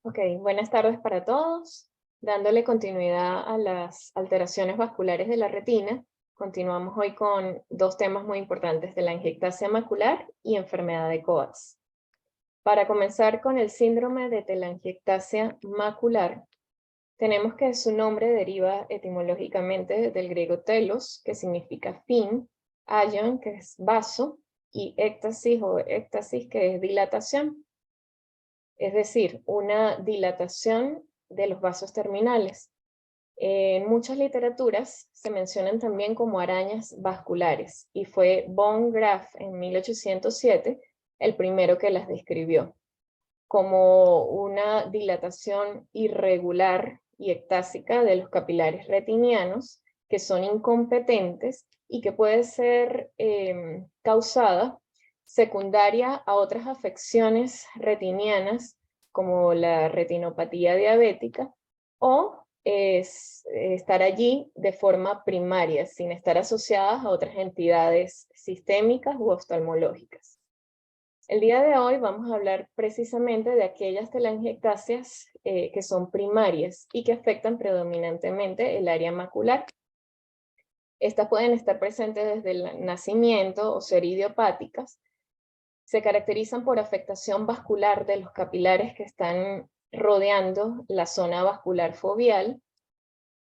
Ok, buenas tardes para todos. Dándole continuidad a las alteraciones vasculares de la retina, continuamos hoy con dos temas muy importantes de la angiectasia macular y enfermedad de Coats. Para comenzar con el síndrome de telangiectasia macular, tenemos que su nombre deriva etimológicamente del griego telos, que significa fin, aion, que es vaso, y éctasis o éctasis, que es dilatación. Es decir, una dilatación de los vasos terminales. En muchas literaturas se mencionan también como arañas vasculares, y fue von Graff en 1807 el primero que las describió como una dilatación irregular y ectásica de los capilares retinianos que son incompetentes y que puede ser causada secundaria a otras afecciones retinianas como la retinopatía diabética o estar allí de forma primaria, sin estar asociadas a otras entidades sistémicas u oftalmológicas. El día de hoy vamos a hablar precisamente de aquellas telangiectasias que son primarias y que afectan predominantemente el área macular. Estas pueden estar presentes desde el nacimiento o ser idiopáticas. Se caracterizan por afectación vascular de los capilares que están rodeando la zona vascular foveal.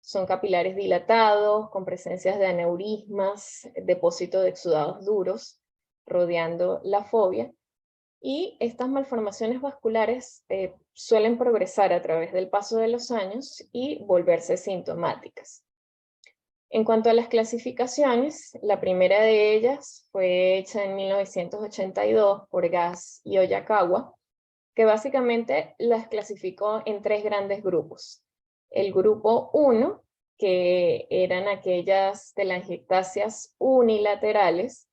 Son capilares dilatados, con presencias de aneurismas, depósito de exudados duros, rodeando la fovea. Y estas malformaciones vasculares suelen progresar a través del paso de los años y volverse sintomáticas. En cuanto a las clasificaciones, la primera de ellas fue hecha en 1982 por Gas y Oyakawa, que básicamente las clasificó en tres grandes grupos. El grupo 1, que eran aquellas telangiectasias unilaterales,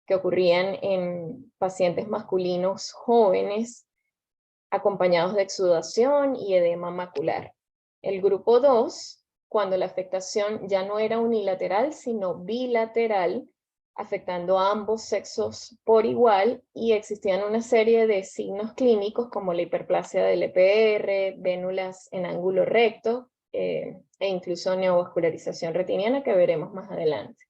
que ocurrían en pacientes masculinos jóvenes, acompañados de exudación y edema macular. El grupo 2, cuando la afectación ya no era unilateral, sino bilateral, afectando a ambos sexos por igual, y existían una serie de signos clínicos como la hiperplasia del EPR, vénulas en ángulo recto, e incluso neovascularización retiniana, que veremos más adelante.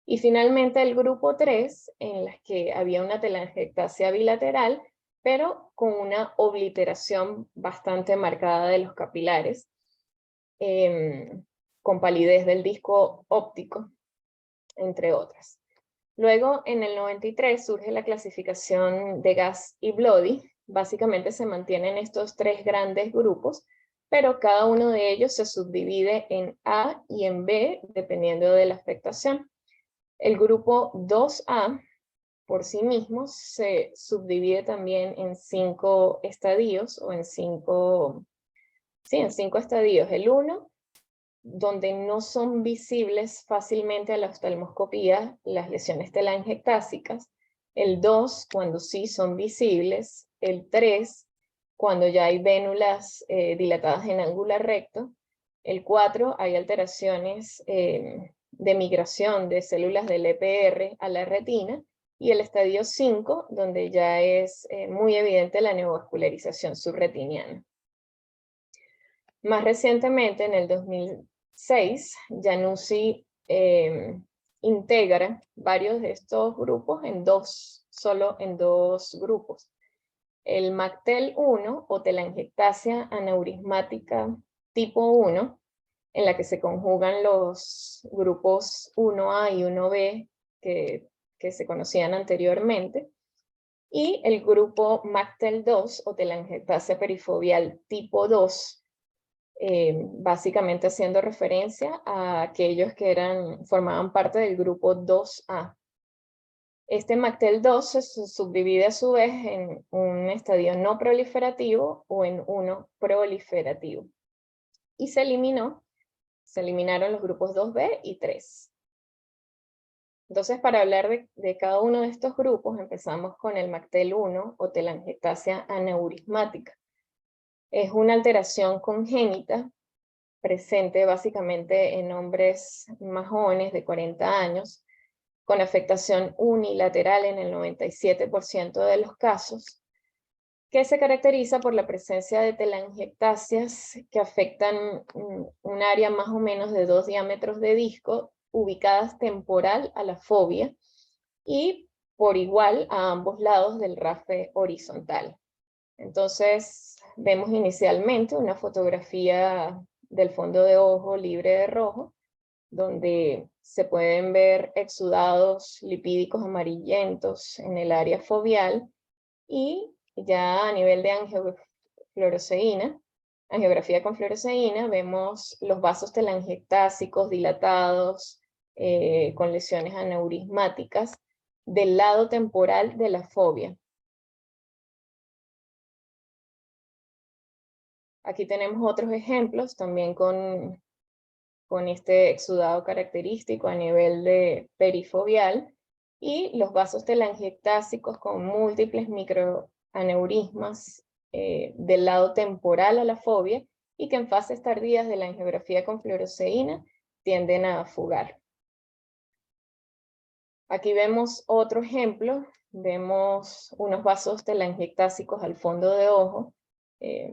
Y finalmente el grupo 3, en las que había una telangiectasia bilateral, pero con una obliteración bastante marcada de los capilares, con palidez del disco óptico, entre otras. Luego, en el 93, surge la clasificación de Gas y Bloody. Básicamente se mantienen estos tres grandes grupos, pero cada uno de ellos se subdivide en A y en B, dependiendo de la afectación. El grupo 2A, por sí mismo, se subdivide también en 5 estadios, o en 5 estadios. El 1, donde no son visibles fácilmente a la oftalmoscopía las lesiones telangiectásicas. El 2, cuando sí son visibles. El 3, cuando ya hay vénulas dilatadas en ángulo recto. El 4, hay alteraciones de migración de células del EPR a la retina. Y el estadio 5, donde ya es muy evidente la neovascularización subretiniana. Más recientemente, en el 2006, Januzzi integra varios de estos grupos solo en dos grupos. El MACTEL-1 o telangiectasia aneurismática tipo 1, en la que se conjugan los grupos 1A y 1B que se conocían anteriormente, y el grupo MACTEL-2 o telangiectasia perifoveal tipo 2, básicamente haciendo referencia a aquellos que formaban parte del grupo 2A. Este MACTEL-2 se subdivide a su vez en un estadio no proliferativo o en uno proliferativo. Y se eliminaron los grupos 2B y 3. Entonces, para hablar de cada uno de estos grupos, empezamos con el MACTEL-1 o telangiectasia aneurismática. Es una alteración congénita presente básicamente en hombres más jóvenes de 40 años, con afectación unilateral en el 97% de los casos, que se caracteriza por la presencia de telangiectasias que afectan un área más o menos de 2 diámetros de disco, ubicadas temporal a la fobia y por igual a ambos lados del rafe horizontal. Entonces, vemos inicialmente una fotografía del fondo de ojo libre de rojo, donde se pueden ver exudados lipídicos amarillentos en el área foveal, y ya a nivel de angiografía con fluoresceína, vemos los vasos telangiectásicos dilatados, con lesiones aneurismáticas del lado temporal de la fobia. Aquí tenemos otros ejemplos también con este exudado característico a nivel de perifoveal, y los vasos telangiectásicos con múltiples microaneurismas del lado temporal a la fobia, y que en fases tardías de la angiografía con fluoresceína tienden a fugar. Aquí vemos otro ejemplo, vemos unos vasos telangiectásicos al fondo de ojo,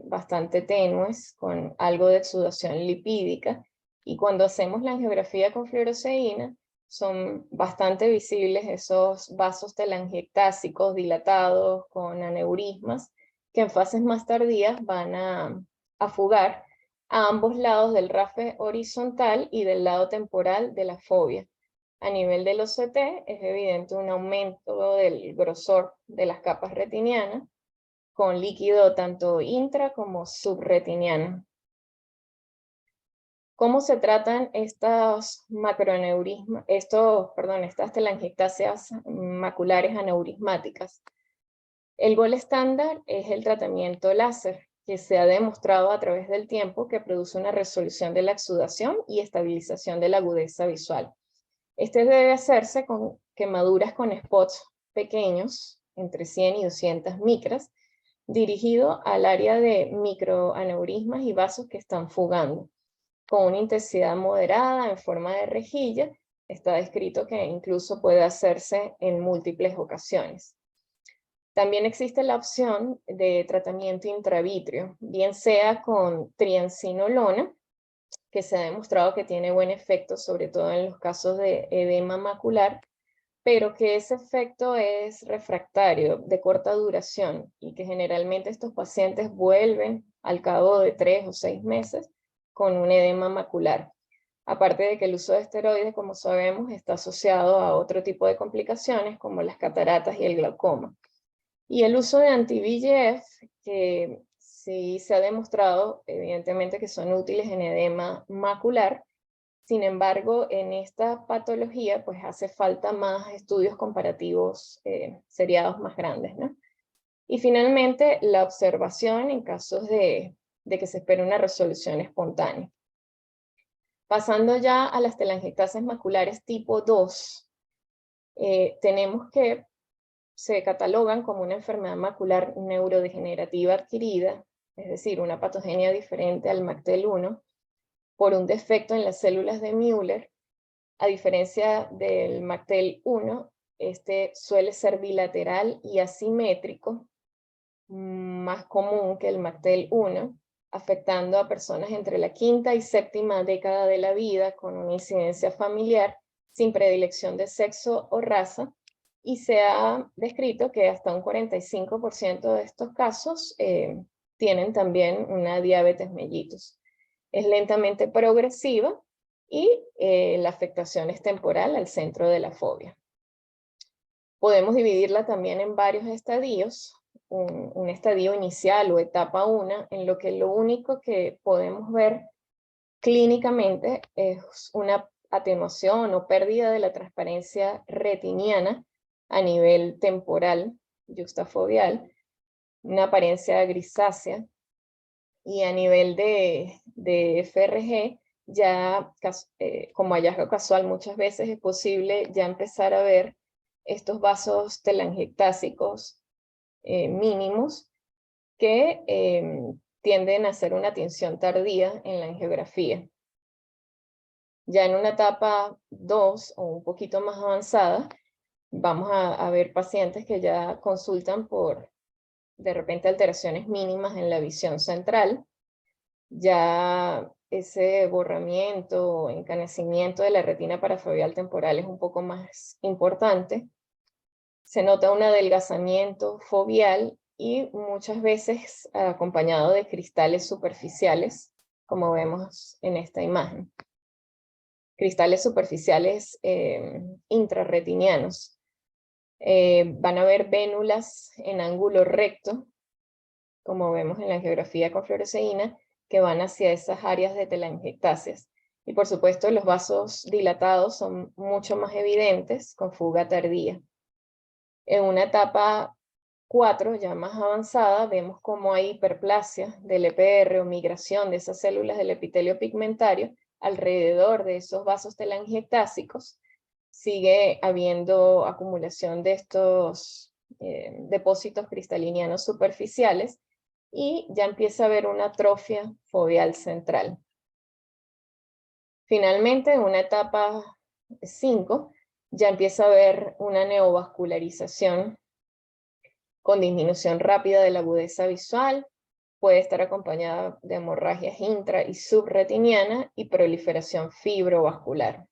bastante tenues, con algo de exudación lipídica, y cuando hacemos la angiografía con fluoresceína, son bastante visibles esos vasos telangiectásicos dilatados con aneurismas, que en fases más tardías van a fugar a ambos lados del rafe horizontal y del lado temporal de la fobia. A nivel del OCT es evidente un aumento del grosor de las capas retinianas, con líquido tanto intra como subretiniano. ¿Cómo se tratan estas telangiectasias maculares aneurismáticas? El gol estándar es el tratamiento láser, que se ha demostrado a través del tiempo que produce una resolución de la exudación y estabilización de la agudeza visual. Este debe hacerse con quemaduras con spots pequeños, entre 100 y 200 micras, dirigido al área de microaneurismas y vasos que están fugando, con una intensidad moderada en forma de rejilla. Está descrito que incluso puede hacerse en múltiples ocasiones. También existe la opción de tratamiento intravítrea, bien sea con triancinolona, que se ha demostrado que tiene buen efecto, sobre todo en los casos de edema macular, pero que ese efecto es refractario, de corta duración, y que generalmente estos pacientes vuelven al cabo de 3 o 6 meses con un edema macular. Aparte de que el uso de esteroides, como sabemos, está asociado a otro tipo de complicaciones como las cataratas y el glaucoma. Y el uso de anti-VEGF, que sí se ha demostrado evidentemente que son útiles en edema macular. Sin embargo, en esta patología pues hace falta más estudios comparativos seriados más grandes, ¿no? Y finalmente, la observación en casos de que se espera una resolución espontánea. Pasando ya a las telangiectasias maculares tipo 2, tenemos que se catalogan como una enfermedad macular neurodegenerativa adquirida, es decir, una patogenia diferente al MACTEL1, por un defecto en las células de Müller. A diferencia del MACTEL1, este suele ser bilateral y asimétrico, más común que el MACTEL1, afectando a personas entre la 5ª y 7ª década de la vida, con una incidencia familiar, sin predilección de sexo o raza, y se ha descrito que hasta un 45% de estos casos tienen también una diabetes mellitus. Es lentamente progresiva y la afectación es temporal al centro de la fobia. Podemos dividirla también en varios estadios, un estadio inicial o etapa 1, en lo que lo único que podemos ver clínicamente es una atenuación o pérdida de la transparencia retiniana a nivel temporal, yuxtafoveal, una apariencia grisácea, y a nivel de FRG, ya como hallazgo casual muchas veces es posible ya empezar a ver estos vasos telangiectásicos mínimos que tienden a hacer una tinción tardía en la angiografía. Ya en una etapa 2 o un poquito más avanzada, vamos a ver pacientes que ya consultan por de repente alteraciones mínimas en la visión central. Ya ese borramiento o encanecimiento de la retina parafoveal temporal es un poco más importante. Se nota un adelgazamiento foveal y muchas veces acompañado de cristales superficiales, como vemos en esta imagen. Cristales superficiales intrarretinianos. Van a ver vénulas en ángulo recto, como vemos en la angiografía con fluoresceína, que van hacia esas áreas de telangiectasias. Y por supuesto los vasos dilatados son mucho más evidentes con fuga tardía. En una etapa 4, ya más avanzada, vemos cómo hay hiperplasia del EPR o migración de esas células del epitelio pigmentario alrededor de esos vasos telangiectásicos. Sigue habiendo acumulación de estos depósitos cristalinianos superficiales y ya empieza a haber una atrofia foveal central. Finalmente, en una etapa 5, ya empieza a haber una neovascularización con disminución rápida de la agudeza visual, puede estar acompañada de hemorragias intra- y subretiniana y proliferación fibrovascular.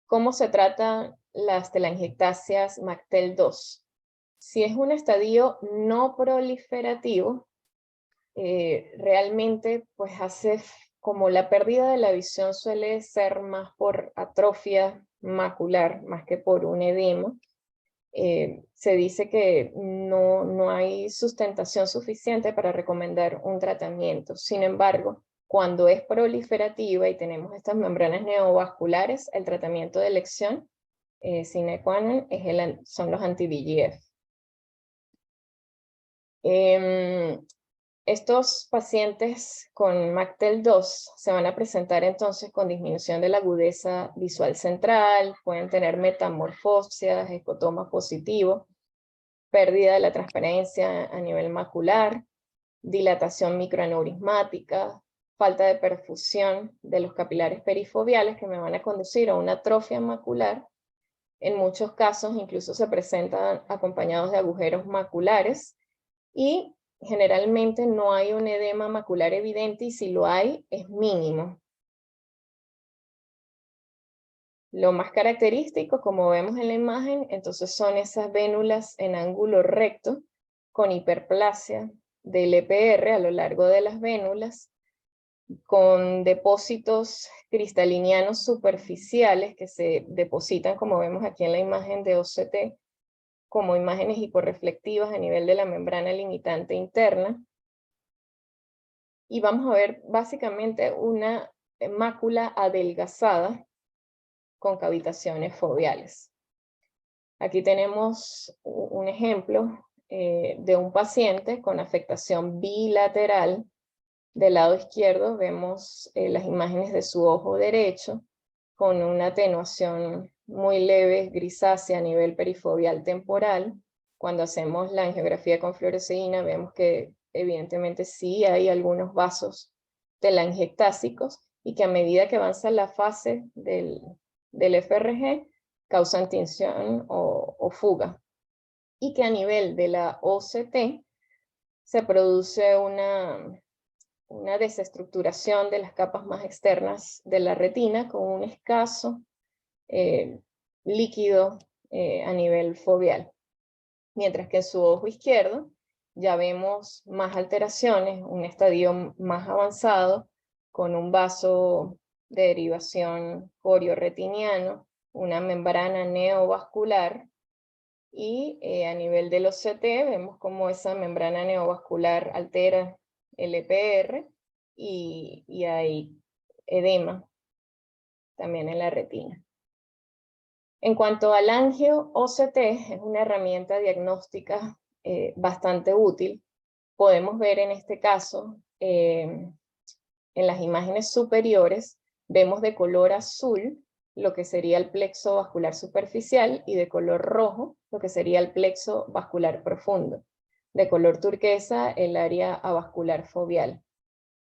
¿Cómo se tratan las telangiectasias MACTEL-2? Si es un estadio no proliferativo, realmente pues hace como la pérdida de la visión suele ser más por atrofia macular, más que por un edema. Se dice que no hay sustentación suficiente para recomendar un tratamiento. Sin embargo, cuando es proliferativa y tenemos estas membranas neovasculares, el tratamiento de elección sine qua non son los anti-VEGF. Estos pacientes con MACTEL-2 se van a presentar entonces con disminución de la agudeza visual central, pueden tener metamorfosias, escotoma positivo, pérdida de la transparencia a nivel macular, dilatación microaneurismática, falta de perfusión de los capilares perifoveales que me van a conducir a una atrofia macular. En muchos casos incluso se presentan acompañados de agujeros maculares y generalmente no hay un edema macular evidente y si lo hay es mínimo. Lo más característico, como vemos en la imagen, entonces son esas vénulas en ángulo recto con hiperplasia del EPR a lo largo de las vénulas, con depósitos cristalinianos superficiales que se depositan, como vemos aquí en la imagen de OCT, como imágenes hiporreflectivas a nivel de la membrana limitante interna. Y vamos a ver básicamente una mácula adelgazada con cavitaciones foveales. Aquí tenemos un ejemplo de un paciente con afectación bilateral. Del lado izquierdo vemos las imágenes de su ojo derecho con una atenuación muy leve grisácea a nivel perifoveal temporal. Cuando hacemos la angiografía con fluoresceína vemos que evidentemente sí hay algunos vasos telangiectásicos y que a medida que avanza la fase del FRG causan tinción o fuga. Y que a nivel de la OCT se produce una desestructuración de las capas más externas de la retina con un escaso líquido a nivel foveal. Mientras que en su ojo izquierdo ya vemos más alteraciones, un estadio más avanzado, con un vaso de derivación corioretiniano, una membrana neovascular, y a nivel del OCT vemos como esa membrana neovascular altera el EPR y hay edema también en la retina. En cuanto al angio, OCT es una herramienta diagnóstica bastante útil. Podemos ver en este caso, en las imágenes superiores, vemos de color azul lo que sería el plexo vascular superficial y de color rojo lo que sería el plexo vascular profundo. De color turquesa el área avascular foveal.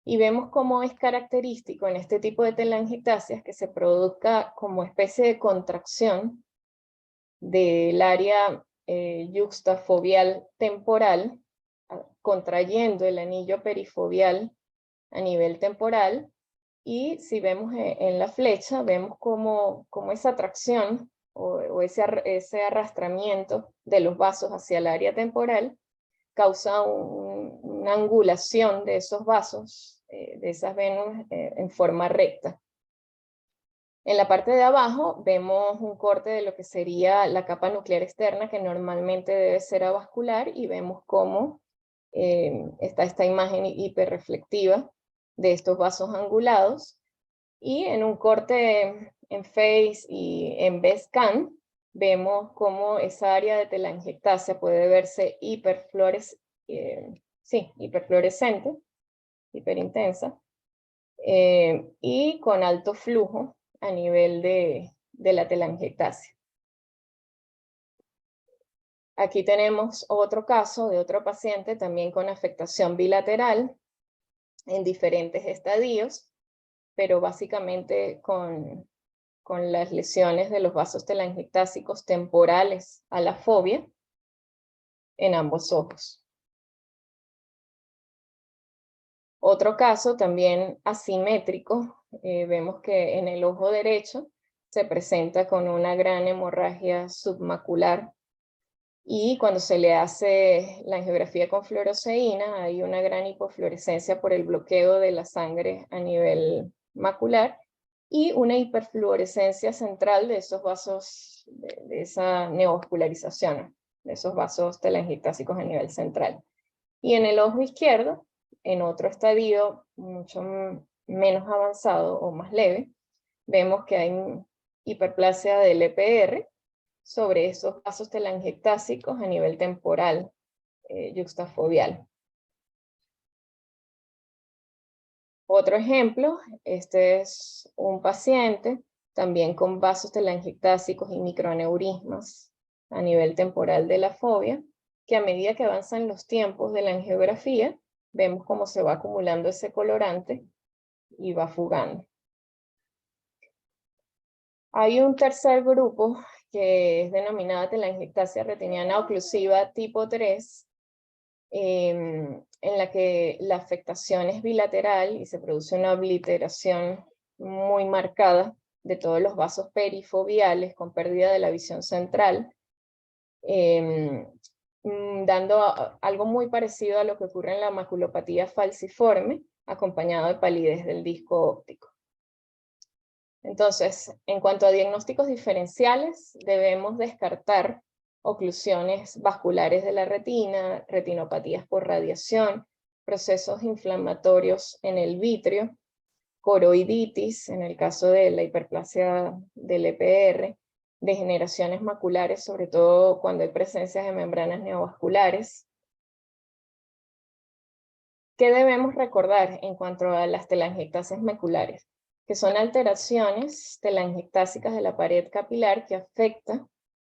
Y vemos cómo es característico en este tipo de telangiectasias que se produzca como especie de contracción del área yuxtafovial temporal, contrayendo el anillo perifovial a nivel temporal, y si vemos en la flecha, vemos como esa tracción o ese arrastramiento de los vasos hacia el área temporal causa una angulación de esos vasos, de esas venas, en forma recta. En la parte de abajo vemos un corte de lo que sería la capa nuclear externa, que normalmente debe ser avascular, y vemos cómo está esta imagen hiperreflectiva de estos vasos angulados. Y en un corte en FACE y en B-scan, vemos cómo esa área de telangiectasia puede verse hiperfluorescente, hiperintensa, y con alto flujo a nivel de la telangiectasia. Aquí tenemos otro caso de otro paciente también con afectación bilateral en diferentes estadios, pero básicamente con las lesiones de los vasos telangiectásicos temporales a la fobia en ambos ojos. Otro caso también asimétrico, vemos que en el ojo derecho se presenta con una gran hemorragia submacular, y cuando se le hace la angiografía con fluoresceína hay una gran hipofluorescencia por el bloqueo de la sangre a nivel macular y una hiperfluorescencia central de esos vasos, de esa neovascularización, de esos vasos telangiectásicos a nivel central. Y en el ojo izquierdo, en otro estadio mucho menos avanzado o más leve, vemos que hay hiperplasia del EPR sobre esos vasos telangiectásicos a nivel temporal, yuxtafovial. Otro ejemplo, este es un paciente también con vasos telangiectásicos y microaneurismas a nivel temporal de la fobia, que a medida que avanzan los tiempos de la angiografía, vemos cómo se va acumulando ese colorante y va fugando. Hay un tercer grupo que es denominada telangiectasia retiniana oclusiva tipo 3, en la que la afectación es bilateral y se produce una obliteración muy marcada de todos los vasos perifoviales con pérdida de la visión central, dando algo muy parecido a lo que ocurre en la maculopatía falciforme, acompañado de palidez del disco óptico. Entonces, en cuanto a diagnósticos diferenciales, debemos descartar oclusiones vasculares de la retina, retinopatías por radiación, procesos inflamatorios en el vítreo, coroiditis, en el caso de la hiperplasia del EPR, degeneraciones maculares, sobre todo cuando hay presencia de membranas neovasculares. ¿Qué debemos recordar en cuanto a las telangiectasias maculares? Que son alteraciones telangiectásicas de la pared capilar que afecta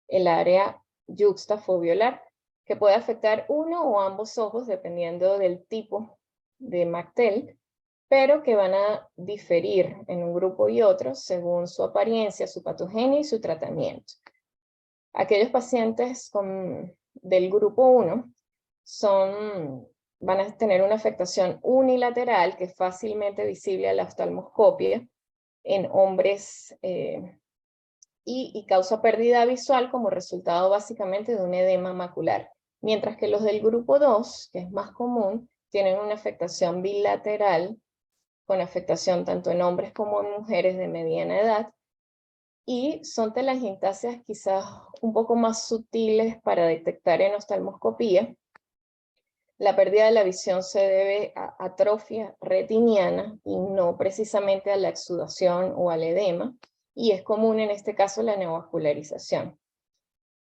el área yuxtafoviolar, que puede afectar uno o ambos ojos dependiendo del tipo de MacTel, pero que van a diferir en un grupo y otro según su apariencia, su patogenia y su tratamiento. Aquellos pacientes del grupo 1 van a tener una afectación unilateral que es fácilmente visible a la oftalmoscopia en hombres y causa pérdida visual como resultado básicamente de un edema macular. Mientras que los del grupo 2, que es más común, tienen una afectación bilateral con afectación tanto en hombres como en mujeres de mediana edad, y son telangiectasias quizás un poco más sutiles para detectar en oftalmoscopía. La pérdida de la visión se debe a atrofia retiniana y no precisamente a la exudación o al edema, y es común en este caso la neovascularización.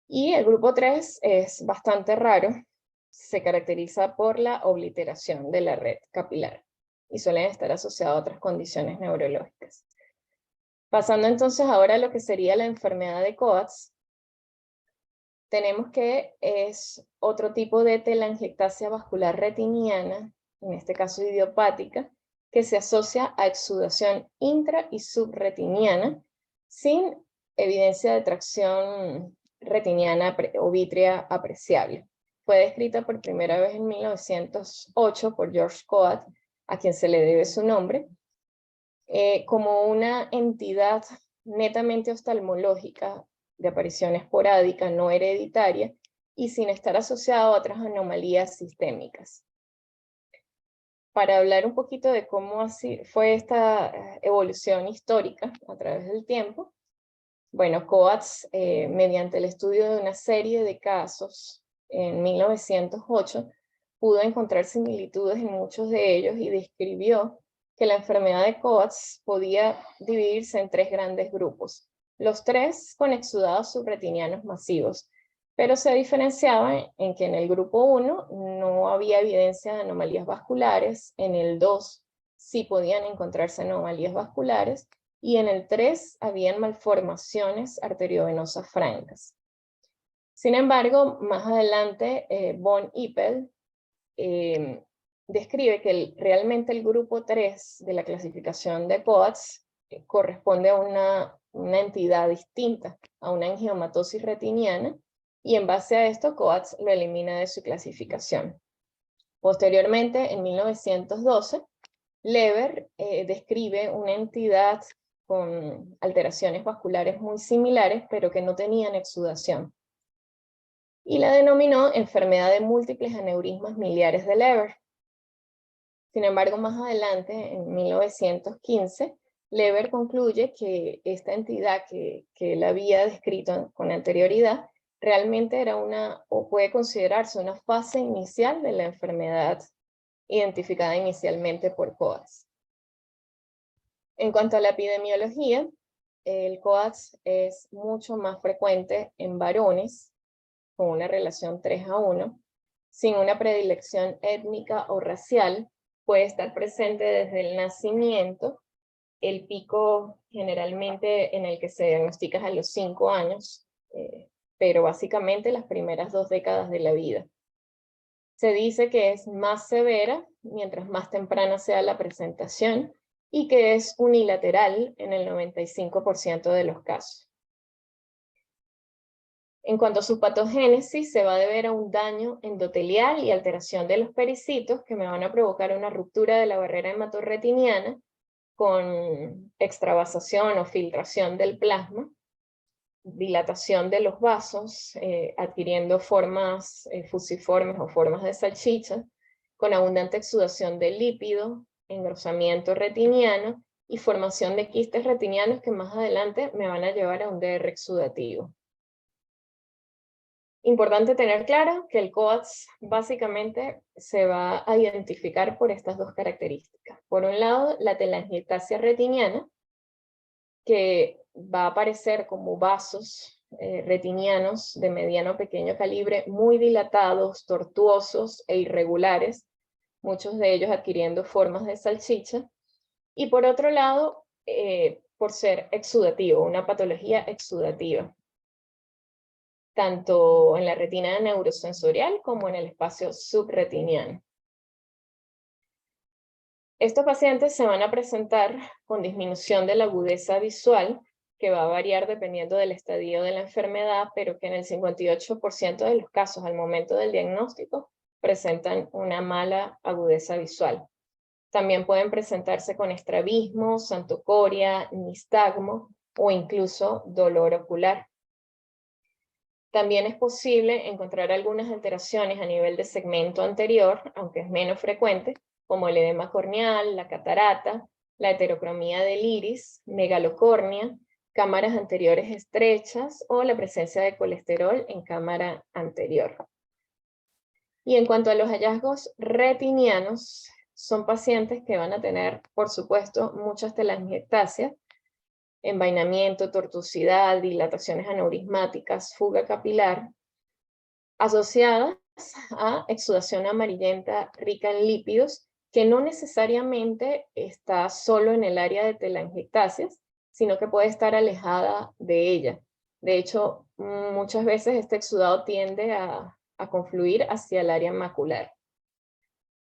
Y el grupo 3 es bastante raro, se caracteriza por la obliteración de la red capilar y suelen estar asociados a otras condiciones neurológicas. Pasando entonces ahora a lo que sería la enfermedad de Coats, tenemos que es otro tipo de telangiectasia vascular retiniana, en este caso idiopática, que se asocia a exudación intra y subretiniana, sin evidencia de tracción retiniana o vítrea apreciable. Fue descrita por primera vez en 1908 por George Coat, a quien se le debe su nombre, como una entidad netamente oftalmológica de aparición esporádica, no hereditaria, y sin estar asociado a otras anomalías sistémicas. Para hablar un poquito de cómo así fue esta evolución histórica a través del tiempo, bueno, Coates, mediante el estudio de una serie de casos en 1908, pudo encontrar similitudes en muchos de ellos y describió que la enfermedad de Coates podía dividirse en tres grandes grupos, los tres con exudados subretinianos masivos, pero se diferenciaban en que en el grupo 1 no había evidencia de anomalías vasculares, en el 2 sí podían encontrarse anomalías vasculares, y en el 3 habían malformaciones arteriovenosas francas. Sin embargo, más adelante, von Hippel describe que realmente el grupo 3 de la clasificación de Coates corresponde a una entidad distinta, a una angiomatosis retiniana, y en base a esto Coates lo elimina de su clasificación. Posteriormente, en 1912, Leber describe una entidad con alteraciones vasculares muy similares, pero que no tenían exudación, y la denominó enfermedad de múltiples aneurismas miliares de Leber. Sin embargo, más adelante, en 1915, Leber concluye que esta entidad que él había descrito con anterioridad realmente era o puede considerarse una fase inicial de la enfermedad identificada inicialmente por Coates. En cuanto a la epidemiología, el Coates es mucho más frecuente en varones, con una relación 3:1, sin una predilección étnica o racial, puede estar presente desde el nacimiento, el pico generalmente en el que se diagnostica es a los 5 años, pero básicamente las primeras 2 décadas de la vida. Se dice que es más severa mientras más temprana sea la presentación y que es unilateral en el 95% de los casos. En cuanto a su patogénesis, se va a deber a un daño endotelial y alteración de los pericitos que me van a provocar una ruptura de la barrera hematorretiniana con extravasación o filtración del plasma, dilatación de los vasos, adquiriendo formas fusiformes o formas de salchicha, con abundante exudación de lípido, engrosamiento retiniano y formación de quistes retinianos que más adelante me van a llevar a un DR exudativo. Importante tener claro que el Coates básicamente se va a identificar por estas dos características. Por un lado, la telangiectasia retiniana, que va a aparecer como vasos retinianos de mediano o pequeño calibre, muy dilatados, tortuosos e irregulares, muchos de ellos adquiriendo formas de salchicha. Y por otro lado, por ser exudativo, una patología exudativa, tanto en la retina neurosensorial como en el espacio subretiniano. Estos pacientes se van a presentar con disminución de la agudeza visual, que va a variar dependiendo del estadio de la enfermedad, pero que en el 58% de los casos al momento del diagnóstico presentan una mala agudeza visual. También pueden presentarse con estrabismo, santocoria, nistagmo o incluso dolor ocular. También es posible encontrar algunas alteraciones a nivel de segmento anterior, aunque es menos frecuente, como el edema corneal, la catarata, la heterocromía del iris, megalocornia, cámaras anteriores estrechas o la presencia de colesterol en cámara anterior. Y en cuanto a los hallazgos retinianos, son pacientes que van a tener, por supuesto, muchas telangiectasias, envainamiento, tortuosidad, dilataciones aneurismáticas, fuga capilar, asociadas a exudación amarillenta rica en lípidos, que no necesariamente está solo en el área de telangiectasias, sino que puede estar alejada de ella. De hecho, muchas veces este exudado tiende a confluir hacia el área macular.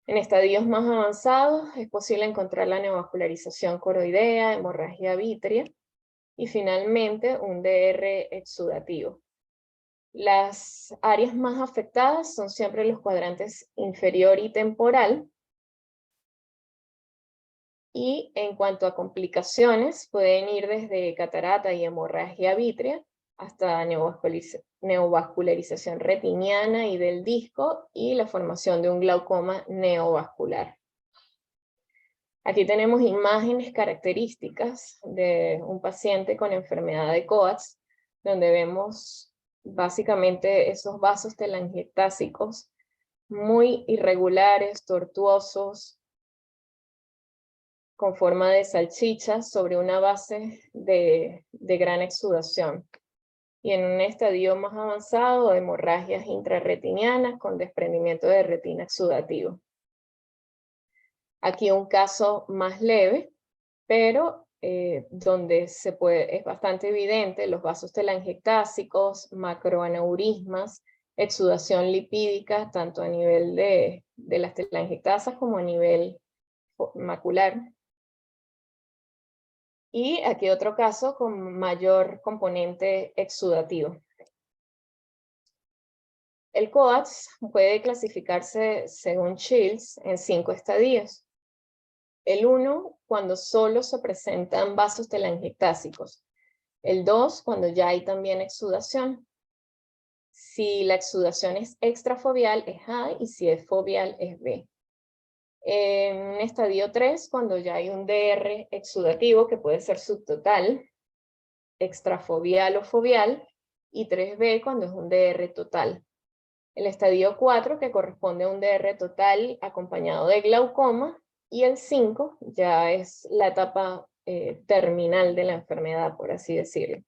En estadios más avanzados es posible encontrar la neovascularización coroidea, hemorragia vítrea, y finalmente un DR exudativo. Las áreas más afectadas son siempre los cuadrantes inferior y temporal. Y en cuanto a complicaciones, pueden ir desde catarata y hemorragia vítrea hasta neovascularización retiniana y del disco y la formación de un glaucoma neovascular. Aquí tenemos imágenes características de un paciente con enfermedad de Coats, donde vemos básicamente esos vasos telangiectásicos muy irregulares, tortuosos, con forma de salchicha sobre una base de gran exudación. Y en un estadio más avanzado, hemorragias intrarretinianas con desprendimiento de retina exudativo. Aquí un caso más leve, pero donde es bastante evidente los vasos telangiectásicos, macroaneurismas, exudación lipídica, tanto a nivel de las telangiectasas como a nivel macular. Y aquí otro caso con mayor componente exudativo. El Coats puede clasificarse según Shields en 5 estadios. El 1, cuando solo se presentan vasos telangiectásicos. El 2, cuando ya hay también exudación. Si la exudación es extrafoveal es A y si es foveal es B. En estadio 3, cuando ya hay un DR exudativo que puede ser subtotal, extrafoveal o foveal, y 3B cuando es un DR total. El estadio 4, que corresponde a un DR total acompañado de glaucoma, y el 5 ya es la etapa terminal de la enfermedad, por así decirlo.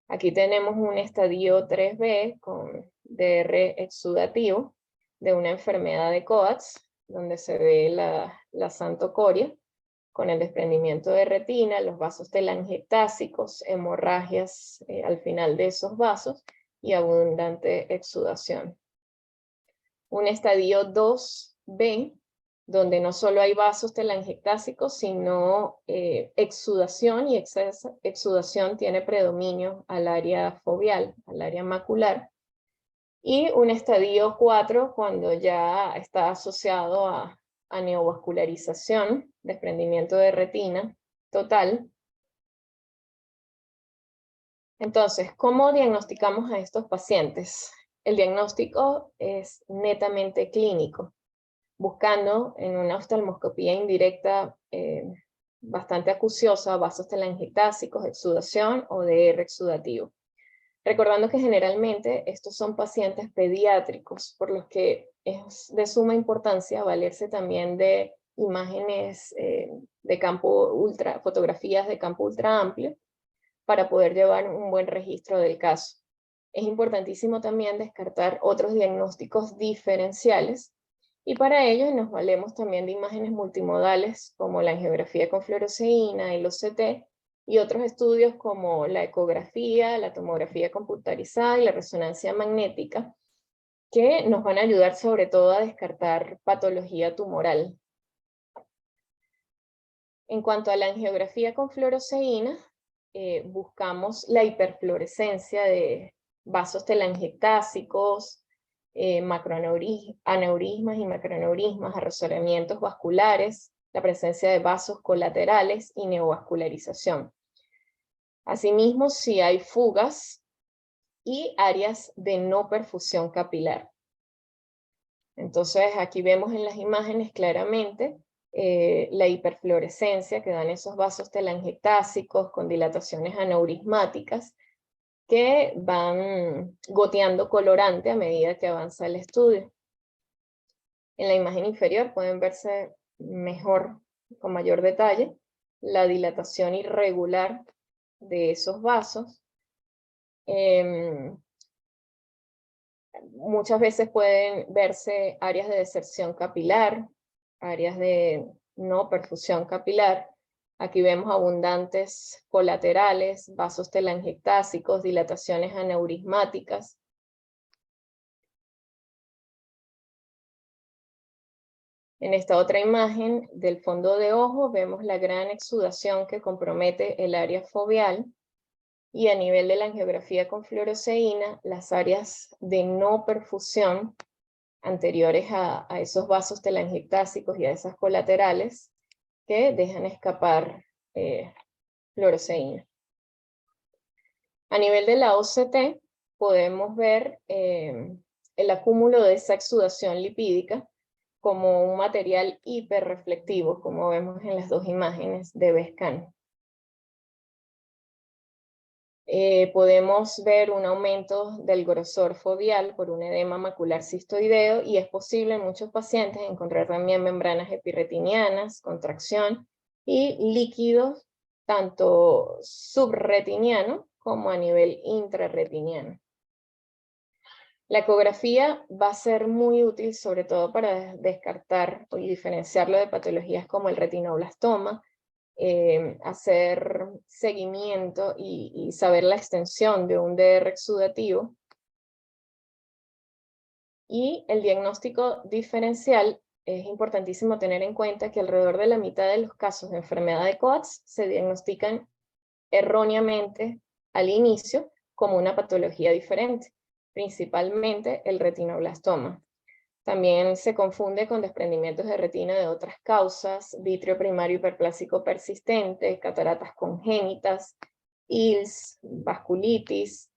Aquí tenemos un estadio 3B con DR exudativo de una enfermedad de Coats, donde se ve la santocoria, con el desprendimiento de retina, los vasos telangiectásicos, hemorragias al final de esos vasos y abundante exudación. Un estadio 2B, donde no solo hay vasos telangiectásicos, sino exudación, y exudación tiene predominio al área foveal, al área macular. Y un estadio 4, cuando ya está asociado a neovascularización, desprendimiento de retina total. Entonces, ¿cómo diagnosticamos a estos pacientes? El diagnóstico es netamente clínico, buscando en una oftalmoscopía indirecta bastante acuciosa vasos telangiectásicos, exudación o DR exudativo. Recordando que generalmente estos son pacientes pediátricos, por los que es de suma importancia valerse también de imágenes de campo fotografías de campo ultra amplio, para poder llevar un buen registro del caso. Es importantísimo también descartar otros diagnósticos diferenciales, y para ello nos valemos también de imágenes multimodales como la angiografía con fluoresceína, el OCT, y otros estudios como la ecografía, la tomografía computarizada y la resonancia magnética, que nos van a ayudar sobre todo a descartar patología tumoral. En cuanto a la angiografía con fluoresceína, buscamos la hiperfluorescencia de vasos telangiectásicos, macroaneurismas y macroaneurismas, arrasoramientos vasculares, la presencia de vasos colaterales y neovascularización. Asimismo, si hay fugas y áreas de no perfusión capilar. Entonces, aquí vemos en las imágenes claramente la hiperfluorescencia que dan esos vasos telangiectásicos con dilataciones aneurismáticas que van goteando colorante a medida que avanza el estudio. En la imagen inferior pueden verse mejor, con mayor detalle, la dilatación irregular de esos vasos. Muchas veces pueden verse áreas de deserción capilar, áreas de no perfusión capilar. Aquí vemos abundantes colaterales, vasos telangiectásicos, dilataciones aneurismáticas. En esta otra imagen del fondo de ojo vemos la gran exudación que compromete el área foveal, Y a nivel de la angiografía con fluoresceína, las áreas de no perfusión anteriores a esos vasos telangiectásicos y a esas colaterales que dejan escapar fluoresceína. A nivel de la OCT, podemos ver el acúmulo de esa exudación lipídica como un material hiperreflectivo, como vemos en las dos imágenes de BESCAN. Podemos ver un aumento del grosor foveal por un edema macular cistoideo, y es posible en muchos pacientes encontrar también membranas epirretinianas, contracción y líquidos tanto subretiniano como a nivel intrarretiniano. La ecografía va a ser muy útil sobre todo para descartar y diferenciarlo de patologías como el retinoblastoma, hacer seguimiento y saber la extensión de un DR exudativo. Y el diagnóstico diferencial, es importantísimo tener en cuenta que alrededor de la mitad de los casos de enfermedad de Coats se diagnostican erróneamente al inicio como una patología diferente, principalmente el retinoblastoma. También se confunde con desprendimientos de retina de otras causas, vitrio primario hiperplásico persistente, cataratas congénitas, ILS, vasculitis,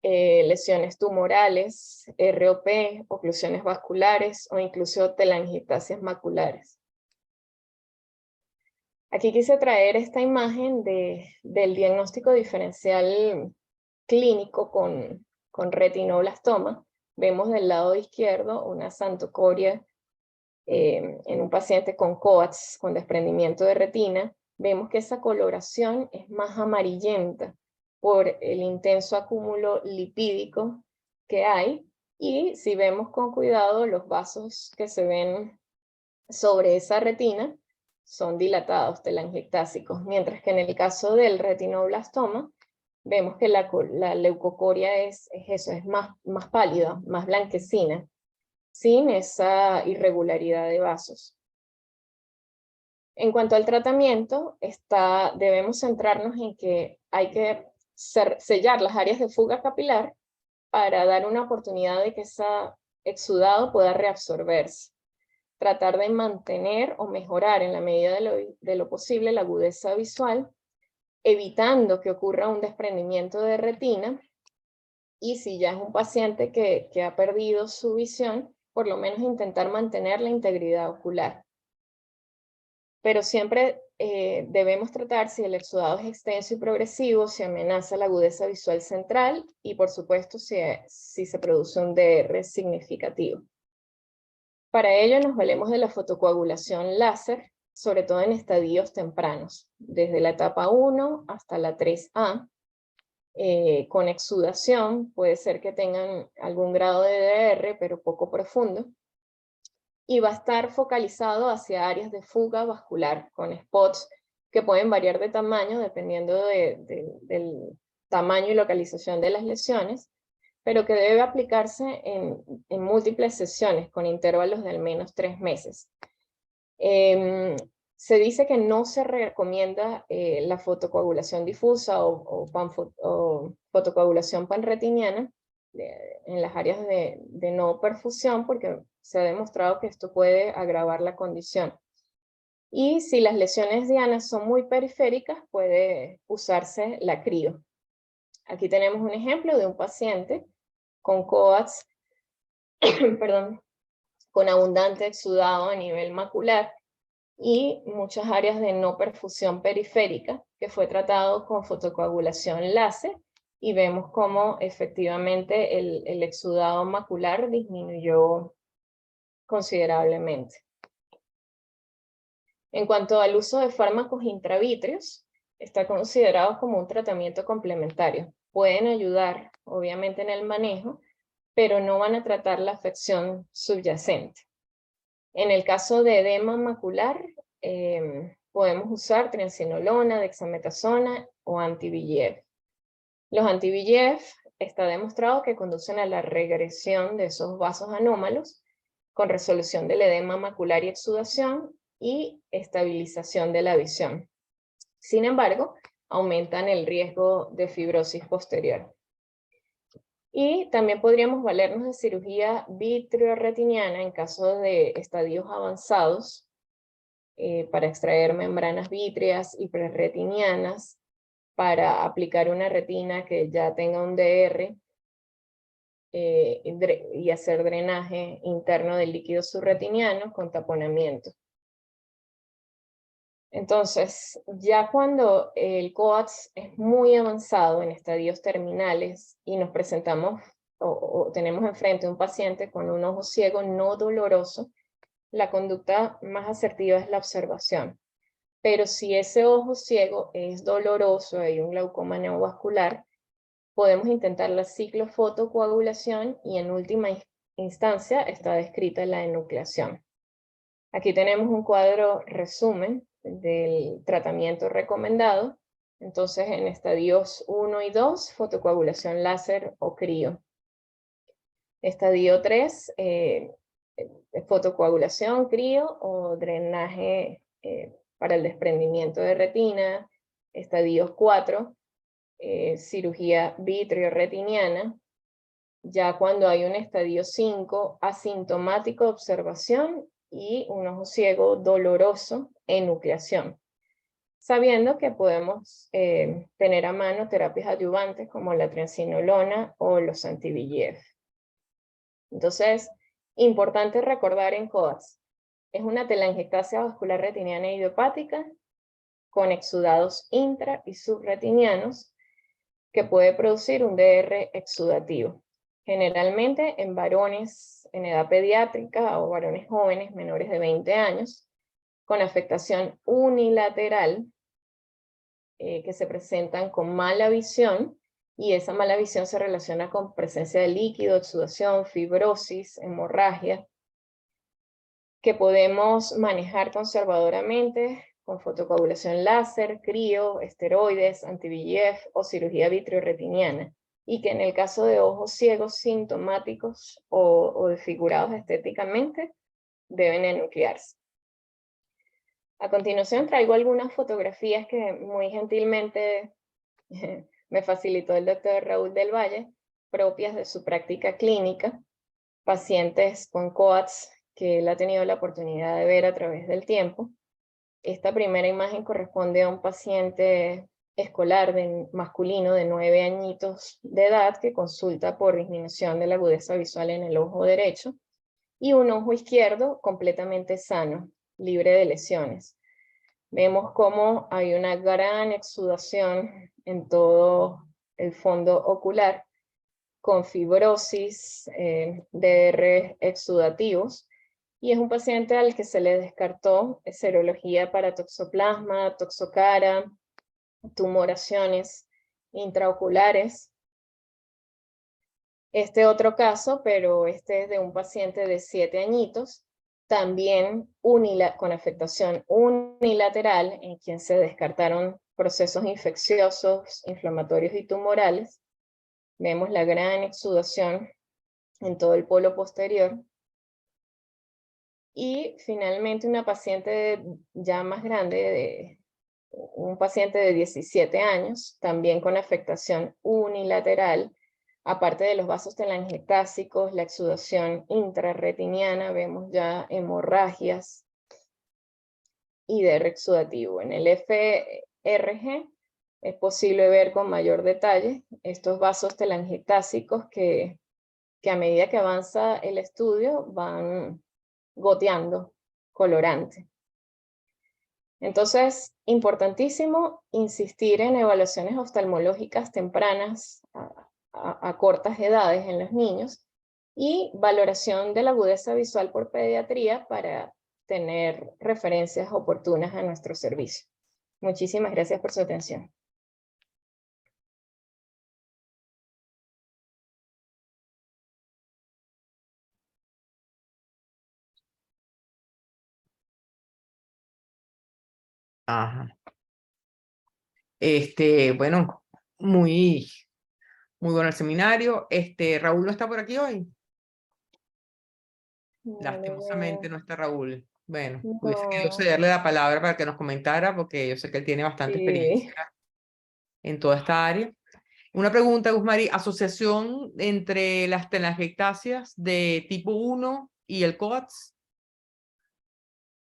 lesiones tumorales, ROP, oclusiones vasculares o incluso telangiectasias maculares. Aquí quise traer esta imagen del diagnóstico diferencial clínico con retinoblastoma. Vemos del lado izquierdo una xantocoria en un paciente con Coats, con desprendimiento de retina. Vemos que esa coloración es más amarillenta por el intenso acúmulo lipídico que hay, y si vemos con cuidado los vasos que se ven sobre esa retina son dilatados, telangiectásicos, mientras que en el caso del retinoblastoma vemos que la leucocoria es eso, es más pálida, más blanquecina, sin esa irregularidad de vasos. En cuanto al tratamiento, debemos centrarnos en que hay que sellar las áreas de fuga capilar para dar una oportunidad de que ese exudado pueda reabsorberse. Tratar de mantener o mejorar en la medida de lo posible la agudeza visual, evitando que ocurra un desprendimiento de retina, y si ya es un paciente que ha perdido su visión, por lo menos intentar mantener la integridad ocular. Pero siempre debemos tratar si el exudado es extenso y progresivo, si amenaza la agudeza visual central y por supuesto si se produce un DR significativo. Para ello nos valemos de la fotocoagulación láser, sobre todo en estadios tempranos, desde la etapa 1 hasta la 3A, con exudación. Puede ser que tengan algún grado de DR, pero poco profundo, y va a estar focalizado hacia áreas de fuga vascular, con spots que pueden variar de tamaño dependiendo del tamaño y localización de las lesiones, pero que debe aplicarse en múltiples sesiones con intervalos de al menos 3 meses. Se dice que no se recomienda la fotocoagulación difusa o fotocoagulación panretiniana en las áreas de no perfusión, porque se ha demostrado que esto puede agravar la condición. Y si las lesiones dianas son muy periféricas, puede usarse la crio. Aquí tenemos un ejemplo de un paciente con Coats, perdón, con abundante exudado a nivel macular y muchas áreas de no perfusión periférica, que fue tratado con fotocoagulación láser, y vemos cómo efectivamente el exudado macular disminuyó considerablemente. En cuanto al uso de fármacos intravítreos, está considerado como un tratamiento complementario. Pueden ayudar, obviamente, en el manejo, pero no van a tratar la afección subyacente. En el caso de edema macular, podemos usar triamcinolona, dexametasona o anti-VEGF. Los anti-VEGF está demostrado que conducen a la regresión de esos vasos anómalos, con resolución del edema macular y exudación y estabilización de la visión. Sin embargo, aumentan el riesgo de fibrosis posterior. Y también podríamos valernos de cirugía vitreoretiniana en caso de estadios avanzados para extraer membranas vítreas y preretinianas, para aplicar una retina que ya tenga un DR y hacer drenaje interno del líquido subretiniano con taponamiento. Entonces, ya cuando el COAX es muy avanzado en estadios terminales y nos presentamos o tenemos enfrente un paciente con un ojo ciego no doloroso, la conducta más asertiva es la observación. Pero si ese ojo ciego es doloroso, hay un glaucoma neovascular, podemos intentar la ciclofotocoagulación y en última instancia está descrita la enucleación. Aquí tenemos un cuadro resumen del tratamiento recomendado. Entonces, en estadios 1 y 2, fotocoagulación láser o crío. Estadio 3, fotocoagulación, crío o drenaje para el desprendimiento de retina. Estadio 4, cirugía vitreoretiniana. Ya cuando hay un estadio 5, asintomático observación y un ojo ciego doloroso, enucleación. Sabiendo que podemos tener a mano terapias adyuvantes como la triancinolona o los anti-VEGF. Entonces, importante recordar en COAS, es una telangiectasia vascular retiniana idiopática con exudados intra y subretinianos que puede producir un DR exudativo. Generalmente en varones en edad pediátrica o varones jóvenes menores de 20 años, con afectación unilateral, que se presentan con mala visión, y esa mala visión se relaciona con presencia de líquido, exudación, fibrosis, hemorragia, que podemos manejar conservadoramente con fotocoagulación láser, crío, esteroides, anti-VEGF o cirugía vitreoretiniana, y que en el caso de ojos ciegos sintomáticos o desfigurados estéticamente, deben enuclearse. A continuación traigo algunas fotografías que muy gentilmente me facilitó el doctor Raúl del Valle, propias de su práctica clínica, pacientes con COAX que él ha tenido la oportunidad de ver a través del tiempo. Esta primera imagen corresponde a un paciente escolar masculino de 9 añitos de edad que consulta por disminución de la agudeza visual en el ojo derecho y un ojo izquierdo completamente sano, libre de lesiones. Vemos cómo hay una gran exudación en todo el fondo ocular con fibrosis, DR exudativos, y es un paciente al que se le descartó serología para toxoplasma, toxocara, tumoraciones intraoculares. Este otro caso, pero este es de un paciente de 7 añitos, también con afectación unilateral, en quien se descartaron procesos infecciosos, inflamatorios y tumorales. Vemos la gran exudación en todo el polo posterior. Y finalmente una paciente ya más grande, un paciente de 17 años, también con afectación unilateral, aparte de los vasos telangiectásicos, la exudación intrarretiniana, vemos ya hemorragias y DR exudativo. En el FRG es posible ver con mayor detalle estos vasos telangiectásicos que a medida que avanza el estudio van goteando colorante. Entonces, importantísimo insistir en evaluaciones oftalmológicas tempranas a cortas edades en los niños y valoración de la agudeza visual por pediatría para tener referencias oportunas a nuestro servicio. Muchísimas gracias por su atención. Ajá. Bueno, muy bueno el seminario. Raúl no está por aquí hoy. Lastimosamente no está Raúl. Bueno, hubiese querido No, cederle la palabra para que nos comentara, porque yo sé que él tiene bastante sí. experiencia en toda esta área. Una pregunta, Guzmari, ¿asociación entre las telangiectasias de tipo 1 y el COATS?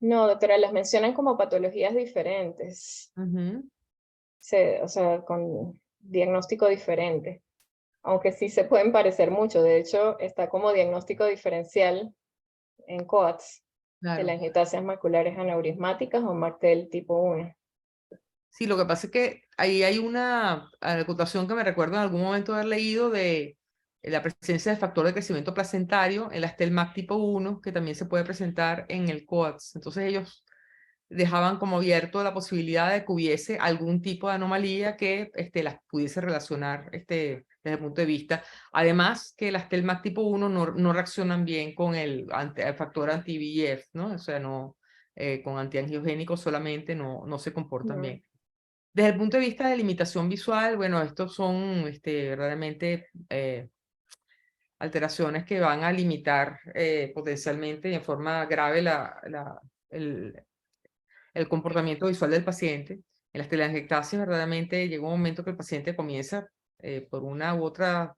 No, doctora, las mencionan como patologías diferentes, Ujú, o sea, con diagnóstico diferente, aunque sí se pueden parecer mucho. De hecho, está como diagnóstico diferencial en COATS, claro. telangiectasias maculares aneurismáticas o Martel tipo 1. Sí, lo que pasa es que ahí hay una acotación que me recuerdo en algún momento haber leído de la presencia de factor de crecimiento placentario en la STELMAC tipo 1, que también se puede presentar en el COATS. Entonces ellos dejaban como abierto la posibilidad de que hubiese algún tipo de anomalía que las pudiese relacionar desde el punto de vista. Además, que las TELMAC tipo 1 no reaccionan bien con el factor anti-VEGF, ¿no? O sea, no, con antiangiogénicos solamente no se comportan No. bien. Desde el punto de vista de limitación visual, bueno, estos son verdaderamente alteraciones que van a limitar potencialmente y en forma grave el, el comportamiento visual del paciente. En las telangiectasias verdaderamente llega un momento que el paciente comienza por una u otra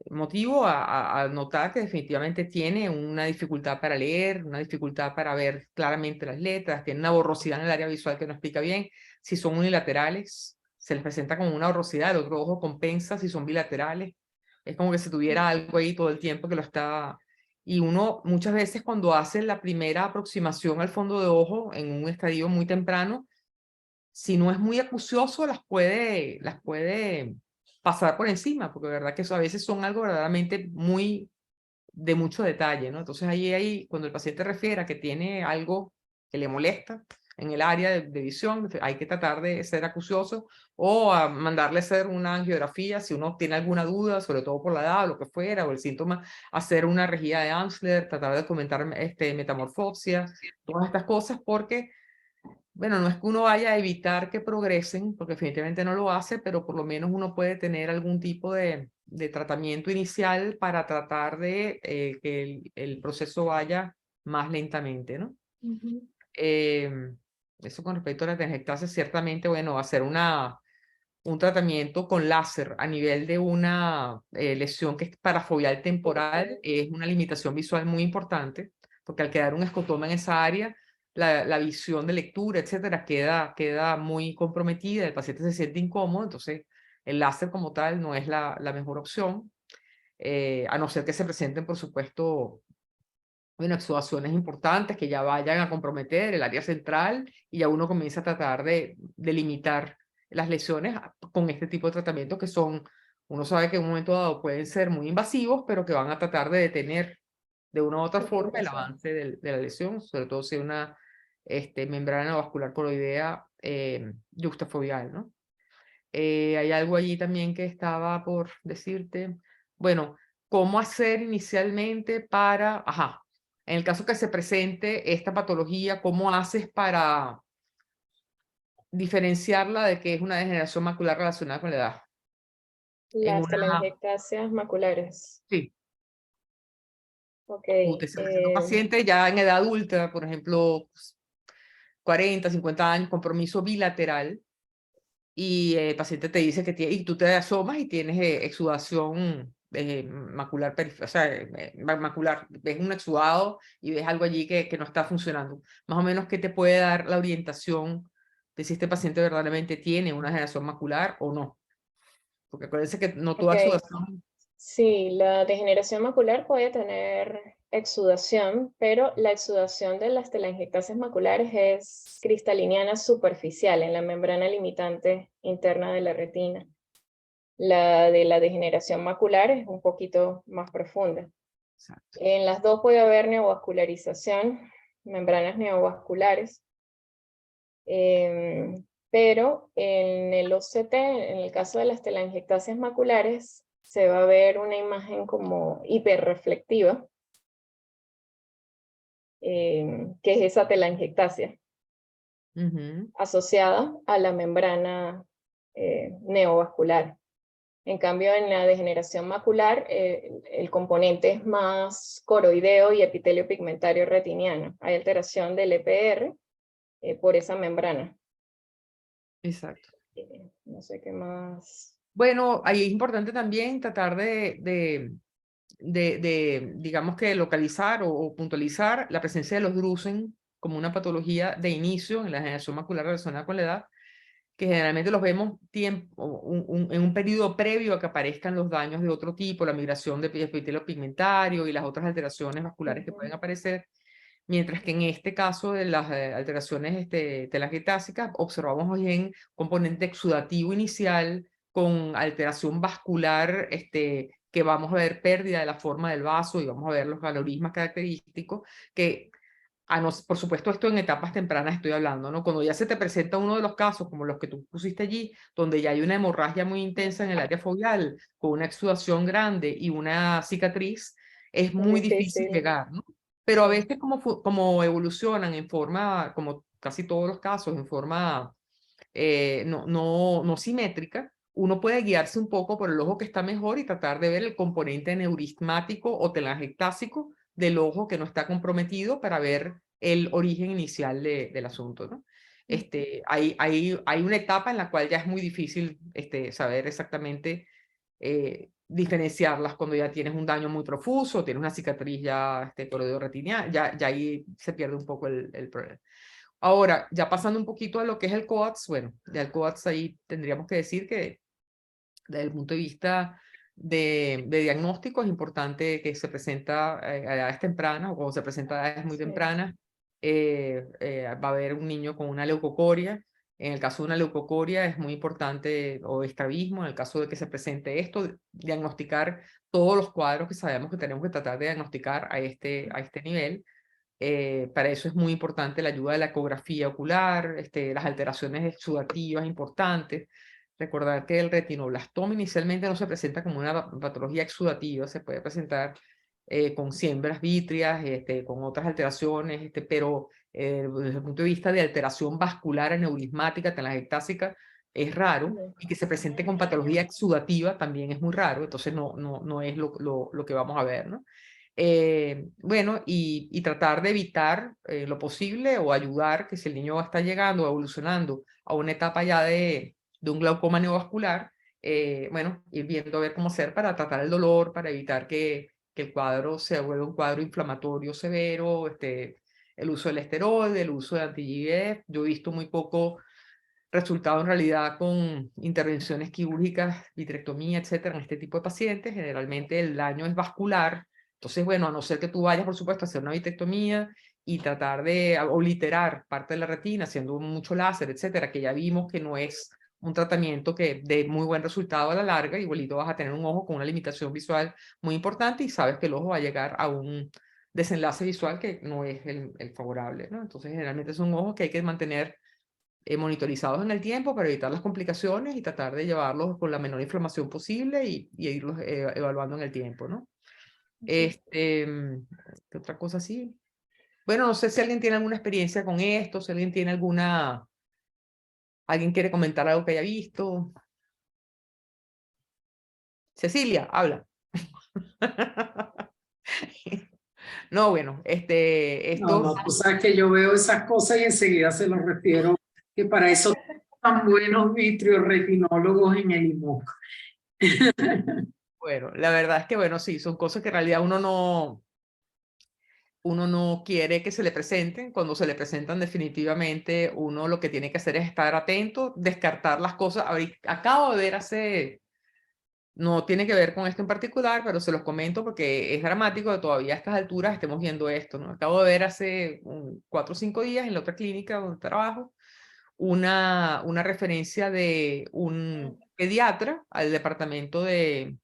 motivo a notar que definitivamente tiene una dificultad para leer, una dificultad para ver claramente las letras, tiene una borrosidad en el área visual que no explica bien. Si son unilaterales, se les presenta como una borrosidad, el otro ojo compensa si son bilaterales. Es como que si tuviera algo ahí todo el tiempo que lo está... Y uno muchas veces cuando hace la primera aproximación al fondo de ojo en un estadio muy temprano, si no es muy acucioso, las puede pasar por encima, porque de verdad que eso a veces son algo verdaderamente muy de mucho detalle, ¿no? Entonces ahí cuando el paciente refiere a que tiene algo que le molesta en el área de visión, hay que tratar de ser acucioso o a mandarle a hacer una angiografía si uno tiene alguna duda, sobre todo por la edad o lo que fuera, o el síntoma, hacer una rejilla de Amsler, tratar de comentar metamorfosia, todas estas cosas, porque bueno, no es que uno vaya a evitar que progresen, porque definitivamente no lo hace, pero por lo menos uno puede tener algún tipo de tratamiento inicial para tratar de que el proceso vaya más lentamente, ¿no? Ujú. Eso con respecto a la telangiectasia, ciertamente, bueno, hacer un tratamiento con láser a nivel de una lesión que es parafoveal temporal es una limitación visual muy importante, porque al quedar un escotoma en esa área, la visión de lectura, etcétera, queda muy comprometida, el paciente se siente incómodo, entonces el láser como tal no es la mejor opción, a no ser que se presenten, por supuesto, bueno, exudaciones importantes que ya vayan a comprometer el área central y ya uno comienza a tratar de limitar las lesiones con este tipo de tratamientos que son, uno sabe que en un momento dado pueden ser muy invasivos, pero que van a tratar de detener de una u otra La forma el progresión. avance de la lesión, sobre todo si es una membrana vascular coloidea yuxtafoveal, ¿no? Hay algo allí también que estaba por decirte. Bueno, ¿cómo hacer inicialmente para, ajá, en el caso que se presente esta patología, cómo haces para diferenciarla de que es una degeneración macular relacionada con la edad? En Las una, telangiectasias maculares. sí, Ok. se presenta un paciente ya en edad adulta, por ejemplo, 40, 50 años, compromiso bilateral, y el paciente te dice que tiene, y tú te asomas y tienes exudación macular, o sea, macular, ves un exudado y ves algo allí que no está funcionando. Más o menos, ¿qué te puede dar la orientación de si este paciente verdaderamente tiene una degeneración macular o no? Porque acuérdense que no toda Ok. exudación. Sí, la degeneración macular puede tener exudación, pero la exudación de las telangiectasias maculares es cristaliniana superficial en la membrana limitante interna de la retina. La de la degeneración macular es un poquito más profunda. Exacto. En las dos puede haber neovascularización, membranas neovasculares, pero en el OCT, en el caso de las telangiectasias maculares, se va a ver una imagen como hiperreflectiva, que es esa telangiectasia, Ujú, asociada a la membrana neovascular. En cambio, en la degeneración macular, el componente es más coroideo y epitelio pigmentario retiniano. Hay alteración del EPR por esa membrana. exacto. No sé qué más. Bueno, ahí es importante también tratar digamos que localizar o puntualizar la presencia de los drusen como una patología de inicio en la degeneración macular relacionada con la edad, que generalmente los vemos en un periodo previo a que aparezcan los daños de otro tipo, la migración de epitelio pigmentario y las otras alteraciones vasculares que pueden aparecer, mientras que en este caso de las alteraciones telangiectásicas observamos más bien componente exudativo inicial con alteración vascular, que vamos a ver pérdida de la forma del vaso y vamos a ver los valorismas característicos que por supuesto, esto en etapas tempranas estoy hablando, ¿no? Cuando ya se te presenta uno de los casos, como los que tú pusiste allí, donde ya hay una hemorragia muy intensa en el área foveal, con una exudación grande y una cicatriz, es Es muy difícil difícil. llegar, ¿no? Pero a Sí. veces como evolucionan en forma, como casi todos los casos, en forma no simétrica, uno puede guiarse un poco por el ojo que está mejor y tratar de ver el componente neurismático o telangiectásico del ojo que no está comprometido para ver el origen inicial del asunto, ¿no? Hay una etapa en la cual ya es muy difícil saber exactamente diferenciarlas cuando ya tienes un daño muy profuso, tienes una cicatriz ya coroidorretiniana, ya ahí se pierde un poco el problema. Ahora, ya pasando un poquito a lo que es el COATS, bueno, ya el COATS ahí tendríamos que decir que desde el punto de vista de diagnóstico es importante que se presenta a edades tempranas o cuando se presenta a edades muy Sí. tempranas, va a haber un niño con una leucocoria. En el caso de una leucocoria es muy importante, o estrabismo, en el caso de que se presente esto, diagnosticar todos los cuadros que sabemos que tenemos que tratar de diagnosticar a este nivel. Para eso es muy importante la ayuda de la ecografía ocular, las alteraciones exudativas importantes. Recordar que el retinoblastoma inicialmente no se presenta como una patología exudativa, se puede presentar con siembras vítreas, con otras alteraciones, pero desde el punto de vista de alteración vascular aneurismática, telangiectásica, es raro, y que se presente con patología exudativa también es muy raro, entonces no es lo que vamos a ver, ¿no? Bueno, y tratar de evitar lo posible o ayudar que si el niño está llegando o evolucionando a una etapa ya de un glaucoma neovascular, bueno, ir viendo a ver cómo hacer para tratar el dolor, para evitar que el cuadro se vuelva un cuadro inflamatorio severo, el uso del esteroide, el uso de anti-GBF. Yo he visto muy poco resultado en realidad con intervenciones quirúrgicas, vitrectomía, etcétera, en este tipo de pacientes. Generalmente el daño es vascular. Entonces, bueno, a no ser que tú vayas, por supuesto, a hacer una vitrectomía y tratar de obliterar parte de la retina, haciendo mucho láser, etcétera, que ya vimos que no es un tratamiento que dé muy buen resultado a la larga, igualito vas a tener un ojo con una limitación visual muy importante y sabes que el ojo va a llegar a un desenlace visual que no es el favorable, ¿no? Entonces, generalmente son ojos que hay que mantener monitorizados en el tiempo para evitar las complicaciones y tratar de llevarlos con la menor inflamación posible y irlos evaluando en el tiempo, ¿no? ¿Qué otra cosa así? Bueno, no sé si alguien tiene alguna experiencia con esto, si alguien tiene alguien quiere comentar algo que haya visto. Cecilia, habla. No, bueno, No, esto, no, tú sabes que yo veo esas cosas y enseguida se los refiero, que para eso tan buenos vitrioretinólogos en el IMOC. bueno, la verdad es que, bueno, sí, son cosas que en realidad uno no quiere que se le presenten. Cuando se le presentan, definitivamente uno lo que tiene que hacer es estar atento, descartar las cosas. Acabo de ver no tiene que ver con esto en particular, pero se los comento porque es dramático que todavía a estas alturas estemos viendo esto, ¿no? Acabo de ver hace 4 o 5 días en la otra clínica donde trabajo una referencia de un pediatra al departamento de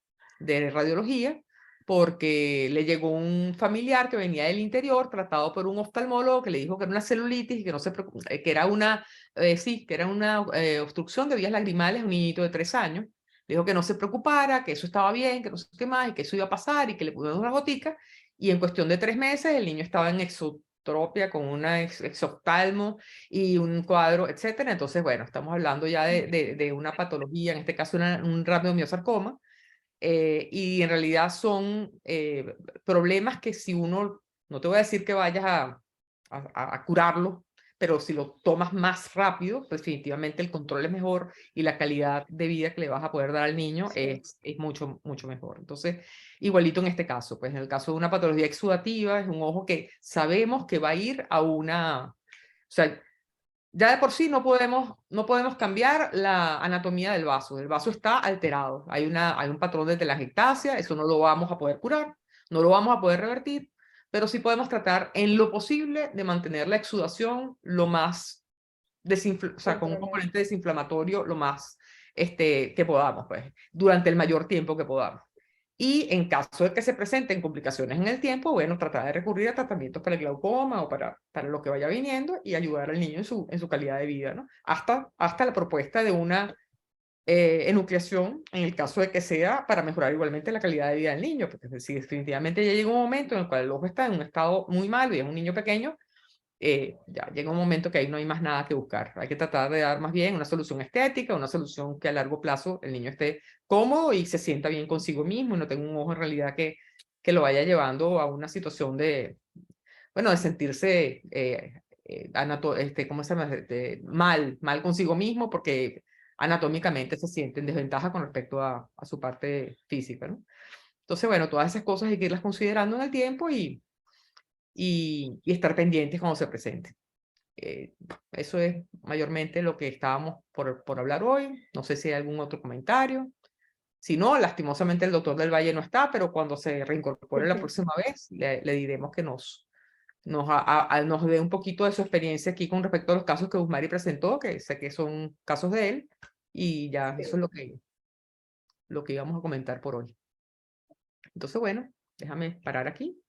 radiología porque le llegó un familiar que venía del interior tratado por un oftalmólogo que le dijo que era una celulitis y que no se que era una obstrucción de vías lagrimales a un niñito de 3 años. Le dijo que no se preocupara, que eso estaba bien, que no sé qué más, y que eso iba a pasar, y que le pusieron una gotica, y en cuestión de 3 meses el niño estaba en exotropia con una exoftalmo y un cuadro, etcétera. Entonces, bueno, estamos hablando ya de una patología, en este caso un radiomiosarcoma, y en realidad son problemas que si uno, no te voy a decir que vayas a curarlo, pero si lo tomas más rápido, pues definitivamente el control es mejor y la calidad de vida que le vas a poder dar al niño es mucho, mucho mejor. Entonces, igualito en este caso, pues en el caso de una patología exudativa, es un ojo que sabemos que va a ir a una... O sea, ya de por sí no podemos cambiar la anatomía del vaso. El vaso está alterado. Hay un patrón de telangiectasia, eso no lo vamos a poder curar, no lo vamos a poder revertir, pero sí podemos tratar en lo posible de mantener la exudación lo más, o sea, con un componente desinflamatorio lo más que podamos, pues, durante el mayor tiempo que podamos. Y en caso de que se presenten complicaciones en el tiempo, bueno, tratar de recurrir a tratamientos para el glaucoma o para lo que vaya viniendo y ayudar al niño en su calidad de vida, ¿no? Hasta la propuesta de una enucleación, en el caso de que sea para mejorar igualmente la calidad de vida del niño, porque si definitivamente ya llega un momento en el cual el ojo está en un estado muy malo y es un niño pequeño, ya llega un momento que ahí no hay más nada que buscar. Hay que tratar de dar más bien una solución estética, una solución que a largo plazo el niño esté cómodo y se sienta bien consigo mismo y no tenga un ojo en realidad que lo vaya llevando a una situación de, bueno, de sentirse ¿cómo se llama? Mal consigo mismo porque anatómicamente se siente en desventaja con respecto a su parte física, ¿no? Entonces, bueno, todas esas cosas hay que irlas considerando en el tiempo y estar pendientes cuando se presente. Eso es mayormente lo que estábamos por hablar hoy. No sé si hay algún otro comentario. Si no, lastimosamente el doctor del Valle no está, pero cuando se reincorpore la próxima vez, le diremos que nos dé un poquito de su experiencia aquí con respecto a los casos que Usmari presentó, que sé que son casos de él, y ya eso es lo que íbamos a comentar por hoy. Entonces, bueno, déjame parar aquí.